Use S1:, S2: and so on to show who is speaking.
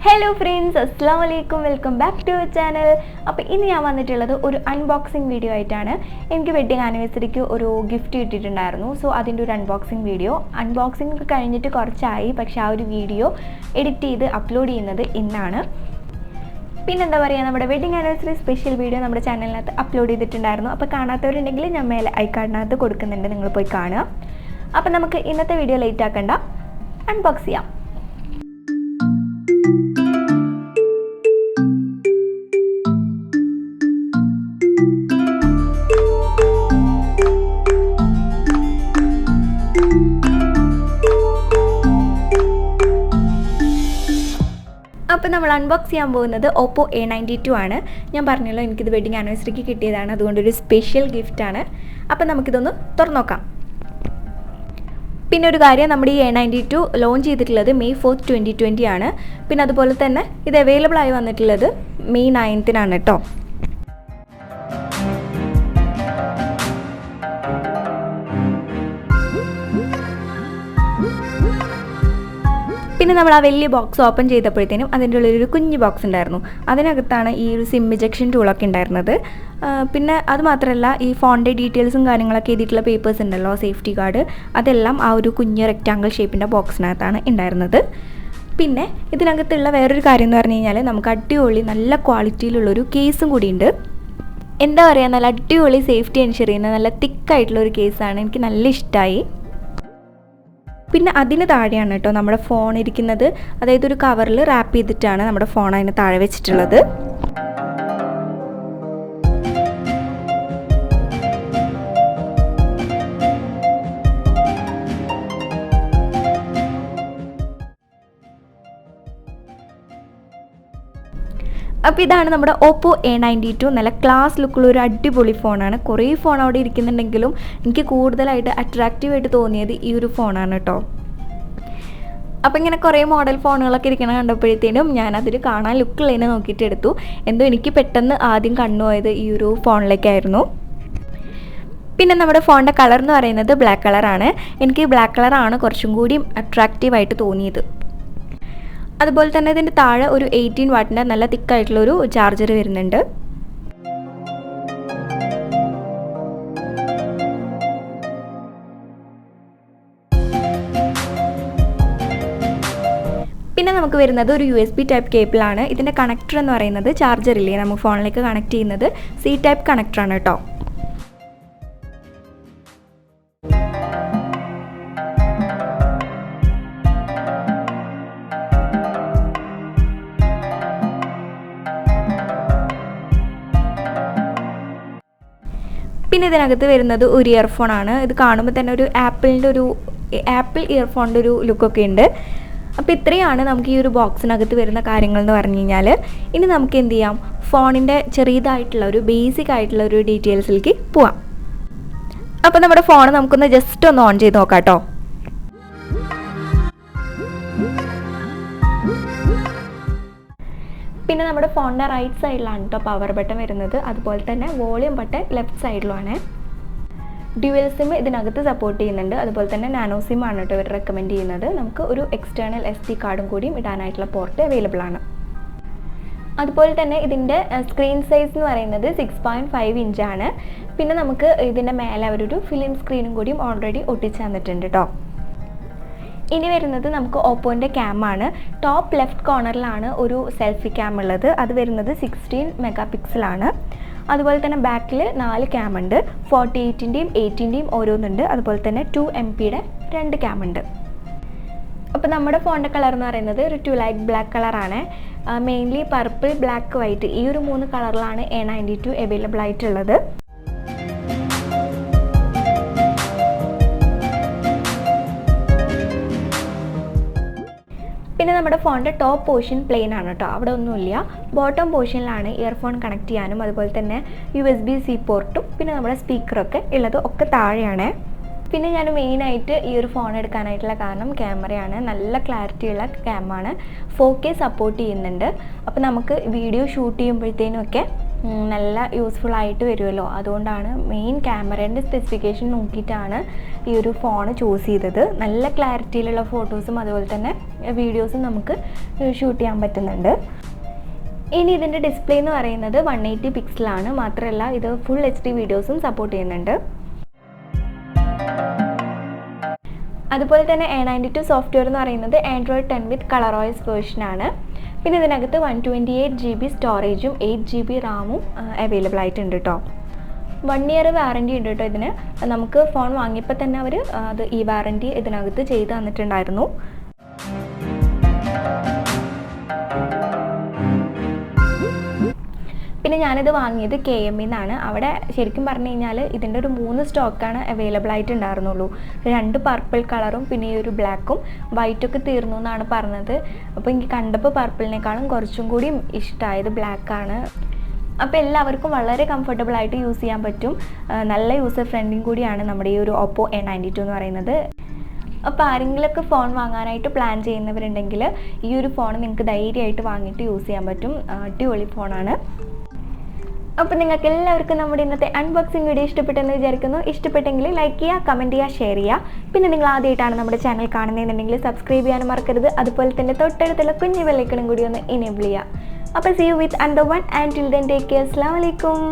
S1: Hello friends, Assalamualaikum, welcome back to our channel. അപ്പോൾ ഇന്ന് ഞാൻ വന്നിട്ടുള്ളത് ഒരു അൺബോക്സിംഗ് വീഡിയോ ആയിട്ടാണ്. എനിക്ക് വെഡിങ് ആനിവേഴ്സറിക്ക് ഒരു ഗിഫ്റ്റ് കിട്ടിയിട്ടുണ്ടായിരുന്നു. സോ അതിൻ്റെ ഒരു അൺബോക്സിംഗ് വീഡിയോ. അൺബോക്സിംഗ് ഒക്കെ കഴിഞ്ഞിട്ട് കുറച്ചായി, പക്ഷേ ആ ഒരു വീഡിയോ എഡിറ്റ് ചെയ്ത് അപ്ലോഡ് ചെയ്യുന്നത് ഇന്നാണ്. പിന്നെന്താ പറയുക, നമ്മുടെ വെഡിങ് ആനിവേഴ്സറി സ്പെഷ്യൽ വീഡിയോ നമ്മുടെ ചാനലിനകത്ത് അപ്ലോഡ് ചെയ്തിട്ടുണ്ടായിരുന്നു. അപ്പോൾ കാണാത്തവരുണ്ടെങ്കിൽ ഞാൻ മേലെ ഐക്കാർഡിനകത്ത് കൊടുക്കുന്നുണ്ട്, നിങ്ങൾ പോയി കാണുക. അപ്പോൾ നമുക്ക് ഇന്നത്തെ വീഡിയോ ലേറ്റ് ആക്കണ്ട, അൺബോക്സ് ചെയ്യാം. അപ്പോൾ നമ്മൾ അൺബോക്സ് ചെയ്യാൻ പോകുന്നത് Oppo A92 ആണ്. ഞാൻ പറഞ്ഞല്ലോ എനിക്കിത് വെഡിങ് ആനിവേഴ്സറിക്ക് കിട്ടിയതാണ്, അതുകൊണ്ടൊരു സ്പെഷ്യൽ ഗിഫ്റ്റാണ്. അപ്പോൾ നമുക്കിതൊന്ന് തുറന്നു നോക്കാം. പിന്നെ ഒരു കാര്യം, നമ്മുടെ ഈ A92 ലോഞ്ച് ചെയ്തിട്ടുള്ളത് May 4, 2020 ആണ്. പിന്നെ അതുപോലെ തന്നെ ഇത് അവൈലബിൾ ആയി വന്നിട്ടുള്ളത് May 9 കേട്ടോ. പിന്നെ നമ്മൾ ആ വലിയ ബോക്സ് ഓപ്പൺ ചെയ്തപ്പോഴത്തേനും അതിൻ്റെ ഉള്ളിലൊരു കുഞ്ഞ് ബോക്സ് ഉണ്ടായിരുന്നു. അതിനകത്താണ് ഈ ഒരു സിം ഇജക്ഷൻ ടൂളൊക്കെ ഉണ്ടായിരുന്നത്. പിന്നെ അതുമാത്രമല്ല, ഈ ഫോണിൻ്റെ ഡീറ്റെയിൽസും കാര്യങ്ങളൊക്കെ എഴുതിയിട്ടുള്ള പേപ്പേഴ്സ് ഉണ്ടല്ലോ, സേഫ്റ്റി കാർഡ്, അതെല്ലാം ആ ഒരു കുഞ്ഞ് റെക്റ്റാങ്കിൾ ഷേപ്പിൻ്റെ ബോക്സിനകത്താണ് ഉണ്ടായിരുന്നത്. പിന്നെ ഇതിനകത്തുള്ള വേറൊരു കാര്യം എന്ന് പറഞ്ഞു കഴിഞ്ഞാൽ, നമുക്ക് അടിപൊളി നല്ല ക്വാളിറ്റിയിലുള്ളൊരു കേസും കൂടിയുണ്ട്. എന്താ പറയുക, നല്ല അടിപൊളി സേഫ്റ്റി എൻഷുർ ചെയ്യുന്ന നല്ല തിക്കായിട്ടുള്ളൊരു കേസാണ്. എനിക്ക് നല്ല ഇഷ്ടമായി. പിന്നെ അതിന് താഴെയാണ് കേട്ടോ നമ്മുടെ ഫോൺ ഇരിക്കുന്നത്. അതായത് ഒരു കവറിൽ റാപ്പ് ചെയ്തിട്ടാണ് നമ്മുടെ ഫോൺ അതിന് താഴെ വെച്ചിട്ടുള്ളത്. അപ്പോൾ ഇതാണ് നമ്മുടെ Oppo A92. നല്ല ക്ലാസ് ലുക്കുള്ള ഒരു അടിപൊളി ഫോണാണ്. കുറേ ഫോൺ അവിടെ ഇരിക്കുന്നുണ്ടെങ്കിലും എനിക്ക് കൂടുതലായിട്ട് അട്രാക്റ്റീവായിട്ട് തോന്നിയത് ഈ ഒരു ഫോണാണ് കേട്ടോ. അപ്പോൾ ഇങ്ങനെ കുറേ മോഡൽ ഫോണുകളൊക്കെ ഇരിക്കണ കണ്ടപ്പോഴത്തേനും ഞാനതിൽ കാണാൻ ലുക്കുള്ളതിനെ നോക്കിയിട്ട് എടുത്തു. എന്തോ എനിക്ക് പെട്ടെന്ന് ആദ്യം കണ്ണുപോയത് ഈ ഒരു ഫോണിലേക്കായിരുന്നു. പിന്നെ നമ്മുടെ ഫോണിൻ്റെ കളർ എന്ന് പറയുന്നത് ബ്ലാക്ക് കളറാണ്. എനിക്ക് ബ്ലാക്ക് കളറാണ് കുറച്ചും കൂടി അട്രാക്റ്റീവായിട്ട് തോന്നിയത്. അതുപോലെ തന്നെ ഇതിൻ്റെ താഴെ ഒരു 18 വാട്ടിൻ്റെ നല്ല തിക്കായിട്ടുള്ളൊരു ചാർജർ വരുന്നുണ്ട്. പിന്നെ നമുക്ക് വരുന്നത് ഒരു USB ടൈപ്പ് കേബിളാണ്. ഇതിൻ്റെ കണക്ടർ എന്ന് പറയുന്നത് ചാർജറില്ലേ നമുക്ക് ഫോണിലേക്ക് കണക്ട് ചെയ്യുന്നത് C ടൈപ്പ് കണക്ടറാണ് കേട്ടോ. പിന്നെ ഇതിനകത്ത് വരുന്നത് ഒരു ഇയർഫോണാണ്. ഇത് കാണുമ്പോൾ തന്നെ ഒരു ആപ്പിൾ ഇയർഫോണിൻ്റെ ഒരു ലുക്കൊക്കെ ഉണ്ട്. അപ്പോൾ ഇത്രയാണ് നമുക്ക് ഈ ഒരു ബോക്സിനകത്ത് വരുന്ന കാര്യങ്ങൾ എന്ന് പറഞ്ഞു കഴിഞ്ഞാൽ. ഇനി നമുക്ക് എന്ത് ചെയ്യാം, ഫോണിൻ്റെ ചെറിയതായിട്ടുള്ള ഒരു ബേസിക് ആയിട്ടുള്ള ഒരു ഡീറ്റെയിൽസിലേക്ക് പോവാം. അപ്പോൾ നമ്മുടെ ഫോൺ നമുക്കൊന്ന് ജസ്റ്റ് ഒന്ന് ഓൺ ചെയ്ത് നോക്കാം കേട്ടോ. പിന്നെ നമ്മുടെ ഫോണിൻ്റെ റൈറ്റ് സൈഡിലാണ് കേട്ടോ പവർ ബട്ടൺ വരുന്നത്. അതുപോലെ തന്നെ വോളിയം ബട്ടൺ ലെഫ്റ്റ് സൈഡിലുമാണ്. ഡ്യുവൽ സിം ഇതിനകത്ത് സപ്പോർട്ട് ചെയ്യുന്നുണ്ട്. അതുപോലെ തന്നെ നാനോ സിം ആണ് കേട്ടോ ഇവർ റെക്കമെൻഡ് ചെയ്യുന്നത്. നമുക്ക് ഒരു എക്സ്റ്റേണൽ SD കാർഡും കൂടിയും ഇടാനായിട്ടുള്ള പോർട്ട് അവൈലബിൾ ആണ്. അതുപോലെ തന്നെ ഇതിൻ്റെ സ്ക്രീൻ സൈസ് എന്ന് പറയുന്നത് 6.5 ഇഞ്ചാണ്. പിന്നെ നമുക്ക് ഇതിൻ്റെ മേലെ അവരൊരു ഫിലിം സ്ക്രീനും കൂടിയും ഓൾറെഡി ഒട്ടിച്ച് തന്നിട്ടുണ്ട് കേട്ടോ. ഇനി വരുന്നത് നമുക്ക് ഓപ്പോൻ്റെ ക്യാമാണ്. ടോപ്പ് ലെഫ്റ്റ് കോർണറിലാണ് ഒരു സെൽഫി ക്യാം ഉള്ളത്. അത് വരുന്നത് 16 മെഗാപിക്സലാണ്. അതുപോലെ തന്നെ ബാക്കിൽ 4 ക്യാമുണ്ട്. 48-ൻ്റെയും 8-ൻ്റെയും ഓരോന്നുണ്ട്. അതുപോലെ തന്നെ 2 MP-യുടെ 2 ക്യാമുണ്ട്. അപ്പോൾ നമ്മുടെ ഫോണിൻ്റെ കളർ എന്ന് പറയുന്നത് ഒരു twilight ബ്ലാക്ക് കളറാണ്. മെയിൻലി പർപ്പിൾ, ബ്ലാക്ക്, വൈറ്റ് ഈ ഒരു 3 കളറിലാണ് A92 അവൈലബിൾ ആയിട്ടുള്ളത്. പിന്നെ നമ്മുടെ ഫോണിൻ്റെ ടോപ്പ് പോർഷൻ പ്ലെയിൻ ആണ് കേട്ടോ, അവിടെ ഒന്നുമില്ല. ബോട്ടം പോർഷനിലാണ് ഇയർഫോൺ കണക്ട് ചെയ്യാനും അതുപോലെ തന്നെ USB-C പോർട്ടും പിന്നെ നമ്മുടെ സ്പീക്കറൊക്കെ ഉള്ളത് ഒക്കെ താഴെയാണ്. പിന്നെ ഞാൻ മെയിനായിട്ട് ഈ ഒരു ഫോൺ എടുക്കാനായിട്ടുള്ള കാരണം ക്യാമറയാണ്. നല്ല ക്ലാരിറ്റിയുള്ള ക്യാമാണ്. 4K സപ്പോർട്ട് ചെയ്യുന്നുണ്ട്. അപ്പോൾ നമുക്ക് വീഡിയോ ഷൂട്ട് ചെയ്യുമ്പോഴത്തേനും ഒക്കെ നല്ല യൂസ്ഫുൾ ആയിട്ട് വരുമല്ലോ. അതുകൊണ്ടാണ് മെയിൻ ക്യാമറേൻ്റെ സ്പെസിഫിക്കേഷൻ നോക്കിയിട്ടാണ് ഈ ഒരു ഫോൺ ചൂസ് ചെയ്തത്. നല്ല ക്ലാരിറ്റിയിലുള്ള ഫോട്ടോസും അതുപോലെ തന്നെ വീഡിയോസും നമുക്ക് ഷൂട്ട് ചെയ്യാൻ പറ്റുന്നുണ്ട്. ഇനി ഇതിൻ്റെ ഡിസ്പ്ലേ എന്ന് പറയുന്നത് 180 പിക്സലാണ്. മാത്രമല്ല ഇത് ഫുൾ HD വീഡിയോസും സപ്പോർട്ട് ചെയ്യുന്നുണ്ട്. അതുപോലെ തന്നെ A92 സോഫ്റ്റ്വെയർ എന്ന് പറയുന്നത് Android 10 വിത്ത് കളറോയിസ് വേർഷനാണ്. പിന്നെ ഇതിനകത്ത് 128 GB സ്റ്റോറേജും 8 GB റാമും അവൈലബിൾ ആയിട്ടുണ്ട് കേട്ടോ. 1 ഇയർ വാറൻറ്റി ഉണ്ട് കേട്ടോ ഇതിന്. നമുക്ക് ഫോൺ വാങ്ങിയപ്പോൾ തന്നെ അവർ ഈ വാറൻറ്റി ഇതിനകത്ത് ചെയ്ത് തന്നിട്ടുണ്ടായിരുന്നു. പിന്നെ ഞാനിത് വാങ്ങിയത് KM നിന്നാണ്. അവിടെ ശരിക്കും പറഞ്ഞു കഴിഞ്ഞാൽ ഇതിൻ്റെ ഒരു 3 സ്റ്റോക്കാണ് അവൈലബിൾ ആയിട്ടുണ്ടായിരുന്നുള്ളൂ. 2 പർപ്പിൾ കളറും പിന്നെ ഈ ഒരു ബ്ലാക്കും. വൈറ്റൊക്കെ തീർന്നു എന്നാണ് പറഞ്ഞത്. അപ്പോൾ എനിക്ക് കണ്ടപ്പോൾ പർപ്പിളിനേക്കാളും കുറച്ചും കൂടി ഇഷ്ടമായത് ബ്ലാക്കാണ്. അപ്പോൾ എല്ലാവർക്കും വളരെ കംഫർട്ടബിൾ ആയിട്ട് യൂസ് ചെയ്യാൻ പറ്റും. നല്ല യൂസർ ഫ്രണ്ട്ലിയും കൂടിയാണ് നമ്മുടെ ഈ ഒരു Oppo A92 എന്ന് പറയുന്നത്. അപ്പോൾ ആരെങ്കിലുമൊക്കെ ഫോൺ വാങ്ങാനായിട്ട് പ്ലാൻ ചെയ്യുന്നവരുണ്ടെങ്കിൽ ഈ ഒരു ഫോൺ നിങ്ങൾക്ക് ധൈര്യമായിട്ട് വാങ്ങിയിട്ട് യൂസ് ചെയ്യാൻ പറ്റും. അടിപൊളി ഫോണാണ്. അപ്പോൾ നിങ്ങൾക്ക് എല്ലാവർക്കും നമ്മുടെ ഇന്നത്തെ അൺബോക്സിംഗ് വീഡിയോ ഇഷ്ടപ്പെട്ടെന്ന് വിചാരിക്കുന്നു. ഇഷ്ടപ്പെട്ടെങ്കിൽ ലൈക്ക് ചെയ്യുക, കമൻറ്റ് ചെയ്യുക, ഷെയർ ചെയ്യുക. പിന്നെ നിങ്ങൾ ആദ്യമായിട്ടാണ് നമ്മുടെ ചാനൽ കാണുന്നതെന്നുണ്ടെങ്കിൽ സബ്സ്ക്രൈബ് ചെയ്യാനും മറക്കരുത്. അതുപോലെ തന്നെ തൊട്ടടുത്തുള്ള കുഞ്ഞു ബെല്ലൈക്കണും കൂടി ഒന്ന് എനേബിൾ ചെയ്യുക. അപ്പോൾ see you with another one, and till then take care. Assalamu alaikum.